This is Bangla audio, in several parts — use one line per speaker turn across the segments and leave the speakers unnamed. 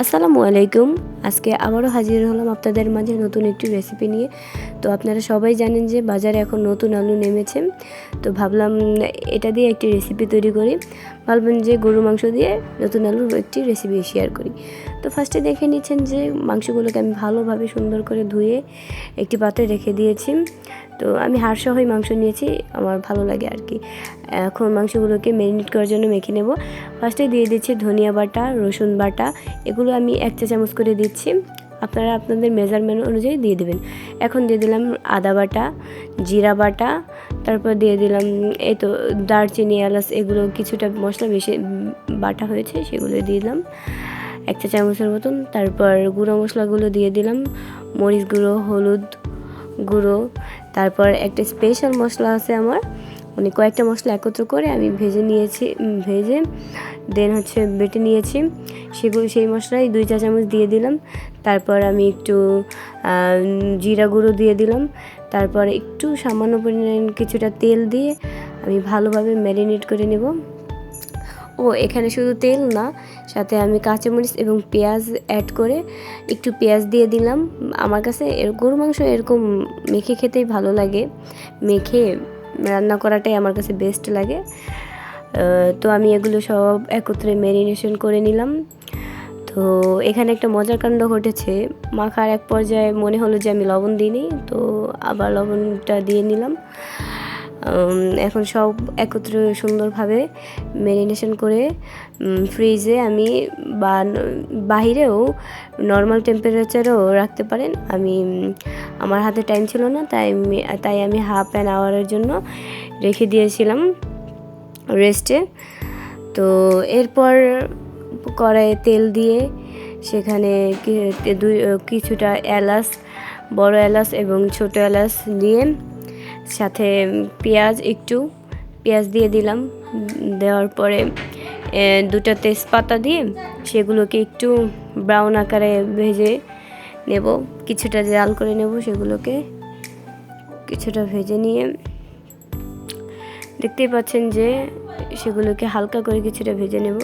আসসালামু আলাইকুম। আজকে আবারও হাজির হলাম আপনাদের মাঝে নতুন একটি রেসিপি নিয়ে। তো আপনারা সবাই জানেন যে বাজারে এখন নতুন আলু নেমেছে। তো ভাবলাম এটা দিয়ে একটি রেসিপি তৈরি করি। ভাবলাম যে গরু মাংস দিয়ে নতুন আলুর একটি রেসিপি শেয়ার করি। তো ফার্স্টে দেখে নিচ্ছেন যে মাংসগুলোকে আমি ভালোভাবে সুন্দর করে ধুয়ে একটি পাত্রে রেখে দিয়েছি। তো আমি হাড়সহই মাংস নিয়েছি, আমার ভালো লাগে আর কি। এখন মাংসগুলোকে ম্যারিনেট করার জন্য মেখে নেব। ফার্স্টে দিয়ে দিচ্ছি ধনিয়া বাটা, রসুন বাটা, এগুলো আমি 1 চা চামচ করে দিচ্ছি। আপনারা আপনাদের মেজারমেন্ট অনুযায়ী দিয়ে দেবেন। এখন দিয়ে দিলাম আদা বাটা, জিরা বাটা, তারপর দিয়ে দিলাম এই তো দারচিনি, এলাচ, এগুলো কিছুটা মশলা বেশি বাটা হয়েছে সেগুলো দিয়ে দিলাম 1 চা চামচের মতন। তারপর গুঁড়ো মশলাগুলো দিয়ে দিলাম, মরিচ গুঁড়ো, হলুদ গুঁড়ো, তারপর একটা স্পেশাল মশলা আছে আমার, মানে কয়েকটা মশলা একত্র করে আমি ভেজে দেন বেটে নিয়েছি। সেই মশলাই 2 চা চামচ দিয়ে দিলাম। তারপর আমি একটু জিরা গুঁড়ো দিয়ে দিলাম। তারপর একটু সামান্য পরিমাণ কিছুটা তেল দিয়ে আমি ভালোভাবে ম্যারিনেট করে নেব। এখানে শুধু তেল না, সাথে আমি কাঁচামরিচ এবং পেঁয়াজ অ্যাড করে একটু পেঁয়াজ দিয়ে দিলাম। আমার কাছে গরু মাংস এরকম মেখে খেতেই ভালো লাগে, মেখে রান্না করাটাই আমার কাছে বেস্ট লাগে। তো আমি এগুলো সব একত্রে ম্যারিনেশন করে নিলাম। তো এখানে একটা মজার কাণ্ড ঘটেছে, মাখার এক পর্যায়ে মনে হলো যে আমি লবণ দিইনি, তো আবার লবণটা দিয়ে নিলাম। এখন সব একত্রে সুন্দরভাবে ম্যারিনেশন করে ফ্রিজে আমি বা বাহিরেও নর্মাল টেম্পারেচারেও রাখতে পারেন। আমার হাতে টাইম ছিল না, তাই আমি হাফ অ্যান আওয়ারের জন্য রেখে দিয়েছিলাম রেস্টে। তো এরপর কড়াইয়ে তেল দিয়ে সেখানে কিছুটা এলাচ, বড় এলাচ এবং ছোট এলাচ দিয়ে, সাথে পেঁয়াজ দিয়ে দিলাম। দেওয়ার পরে 2টা তেজপাতা দিয়ে সেগুলোকে একটু ব্রাউন আকারে ভেজে নেব, কিছুটা জাল করে নেব। সেগুলোকে কিছুটা ভেজে নিয়ে দেখতেই পাচ্ছেন যে সেগুলোকে হালকা করে কিছুটা ভেজে নেব।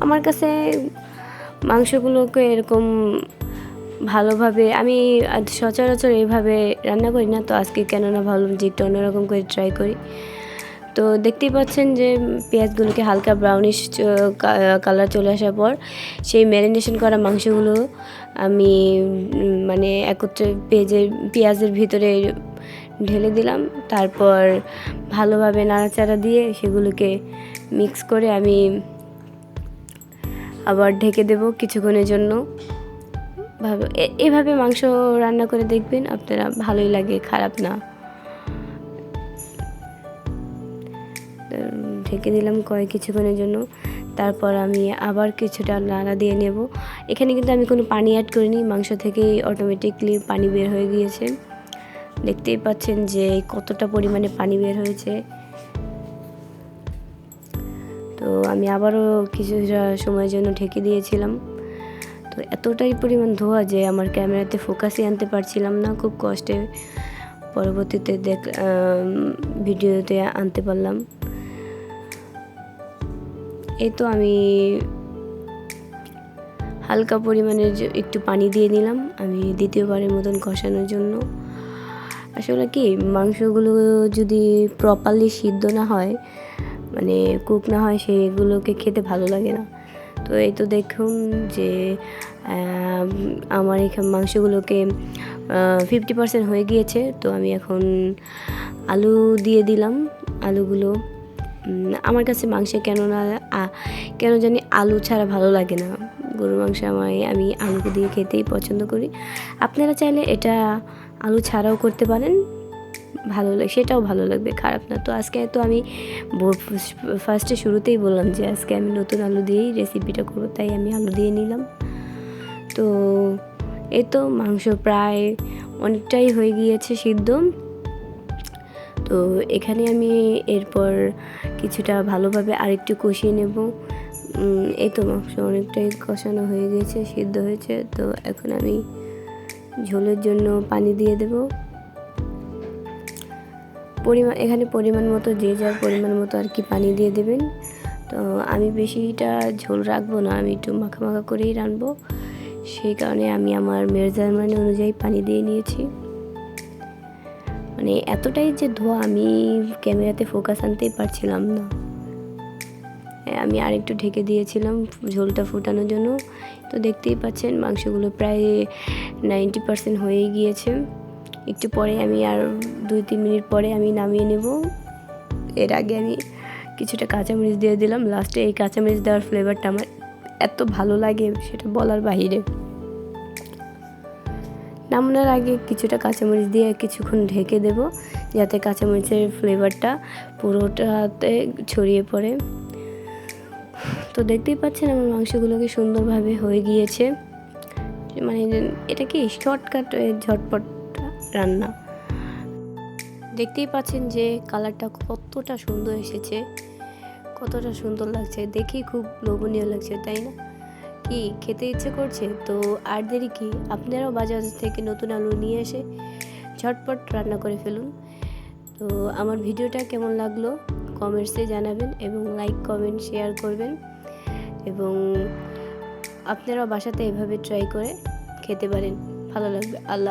আমার কাছে মাংসগুলোকে এরকম ভালোভাবে আমি সচরাচর এইভাবে রান্না করি না, তো আজকে কেননা ভাবলাম যে একটু অন্যরকম করে ট্রাই করি। তো দেখতেই পাচ্ছেন যে পেঁয়াজগুলোকে হালকা ব্রাউনিশ কালার চলে আসার পর সেই ম্যারিনেশন করা মাংসগুলো আমি মানে একত্রে পেঁয়াজের ভিতরে ঢেলে দিলাম। তারপর ভালোভাবে নাড়াচাড়া দিয়ে সেগুলোকে মিক্স করে আমি আবার ঢেকে দেব কিছুক্ষণের জন্য। এভাবে মাংস রান্না করে দেখবেন, আপনারা ভালোই লাগে, খারাপ না। ঢেকে দিলাম কিছুক্ষণের জন্য। তারপর আমি আবার কিছুটা নাড়া দিয়ে নেব। এখানে কিন্তু আমি কোনো পানি অ্যাড করিনি, মাংস থেকেই অটোমেটিকলি পানি বের হয়ে গিয়েছে। দেখতেই পাচ্ছেন যে কতটা পরিমাণে পানি বের হয়েছে। তো আমি আবারও কিছুটা সময়ের জন্য ঢেকে দিয়েছিলাম। তো এতটাই পরিমাণ ধোয়া যে আমার ক্যামেরাতে ফোকাসই আনতে পারছিলাম না, খুব কষ্টে পরবর্তীতে ভিডিওতে আনতে পারলাম। এই তো আমি হালকা পরিমাণে একটু পানি দিয়ে নিলাম আমি দ্বিতীয়বারের মতন কষানোর জন্য। আসলে কি, মাংসগুলো যদি প্রপারলি সিদ্ধ না হয়, মানে কুক না হয়, সেগুলোকে খেতে ভালো লাগে না। তো এই তো দেখুন যে আমার এখানে মাংসগুলোকে 50% হয়ে গিয়েছে। তো আমি এখন আলু দিয়ে দিলাম। আলুগুলো আমার কাছে মাংসে কেন জানি আলু ছাড়া ভালো লাগে না। গরুর মাংস আমি আলু দিয়ে খেতেই পছন্দ করি। আপনারা চাইলে এটা আলু ছাড়াও করতে পারেন, সেটাও ভালো লাগবে, খারাপ না। তো আজকে তো আমি শুরুতেই বললাম যে আজকে আমি নতুন আলু দিয়েই রেসিপিটা করবো, তাই আমি আলু দিয়ে নিলাম। তো এই তো মাংস প্রায় অনেকটাই হয়ে গিয়েছে সিদ্ধ। তো তো এখানে আমি এরপর কিছুটা ভালোভাবে আরেকটু কষিয়ে নেব। এই তো মাংস অনেকটাই কষানো হয়ে গেছে, সিদ্ধ হয়েছে। তো এখন আমি ঝোলের জন্য পানি দিয়ে দেব। এখানে পরিমাণ মতো, যে যার পরিমাণ মতো আর কি পানি দিয়ে দেবেন। তো আমি বেশিটা ঝোল রাখবো না, আমি একটু মাখা মাখা করেই রানবো, সেই কারণে আমি আমার মেজারমেন্ট অনুযায়ী পানি দিয়ে নিয়েছি। মানে এতটাই যে ধোয়া, আমি ক্যামেরাতে ফোকাস আনতেই পারছিলাম না। আমি আরেকটু ঢেকে দিয়েছিলাম ঝোলটা ফুটানোর জন্য। তো দেখতেই পাচ্ছেন মাংসগুলো প্রায় 90% হয়ে গিয়েছে। একটু পরে আমি আর 2-3 মিনিট পরে আমি নামিয়ে নেব। এর আগে আমি কিছুটা কাঁচামরিচ দিয়ে দিলাম লাস্টে। এই কাঁচামরিচ দেওয়ার ফ্লেভারটা আমার এত ভালো লাগে, সেটা বলার বাহিরে। নামানোর আগে কিছুটা কাঁচামরিচ দিয়ে কিছুক্ষণ ঢেকে দেব, যাতে কাঁচামরিচের ফ্লেভারটা পুরোটাতে ছড়িয়ে পড়ে। তো দেখতেই পাচ্ছেন আমার মাংসগুলোকে সুন্দরভাবে হয়ে গিয়েছে। মানে এটা কি শর্টকাট ঝটপট রান্না। দেখতেই পাচ্ছেন যে কালারটা কতটা সুন্দর এসেছে, কতটা সুন্দর লাগছে, দেখেই খুব লোভনীয় লাগছে, তাই না? কি খেতে ইচ্ছে করছে? তো আর দেরি কি, আপনারাও বাজার থেকে নতুন আলু নিয়ে এসে ঝটপট রান্না করে ফেলুন। তো আমার ভিডিওটা কেমন লাগলো কমেন্টসে জানাবেন, এবং লাইক কমেন্ট শেয়ার করবেন, এবং আপনারাও বাসাতে এভাবে ট্রাই করে খেতে পারেন, ভালো লাগবে। আল্লাহ।